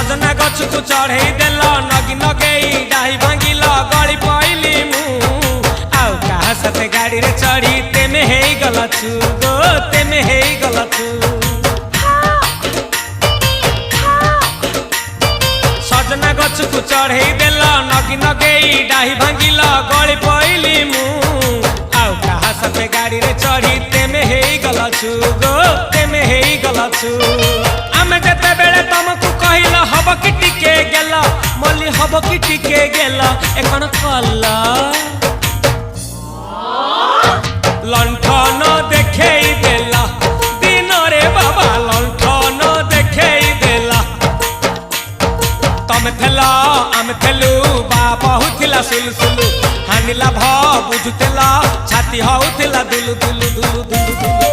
सजना गछ को चढ़े देल नगी नगेई डाही भांगिल गली पइली मु आउ कहा साथे गाड़ी रे चढ़ी तेमे हे गलछु गो तेमे हे गलछु सजना गछ को चढ़े देल नगी नगेई डाही भांगिल गली पइली मु आउ कहा साथे गाड़ी रे चढ़ी तेमे हे गलछु गो तेमे हे गलछु आमे जते बेले तुमको कहिल हब कि टिके गेल मल्ली हब कि टिके गेल एकन कल लंठन देखेई देला दिन रे बाबा लंठन देखेई देला तमे थेला आमे थेलु बाबा हुथिला सुलु हानिला भ बुझुतेला छाती हउथिला दुलु दुलु दुलु दुलु दुलु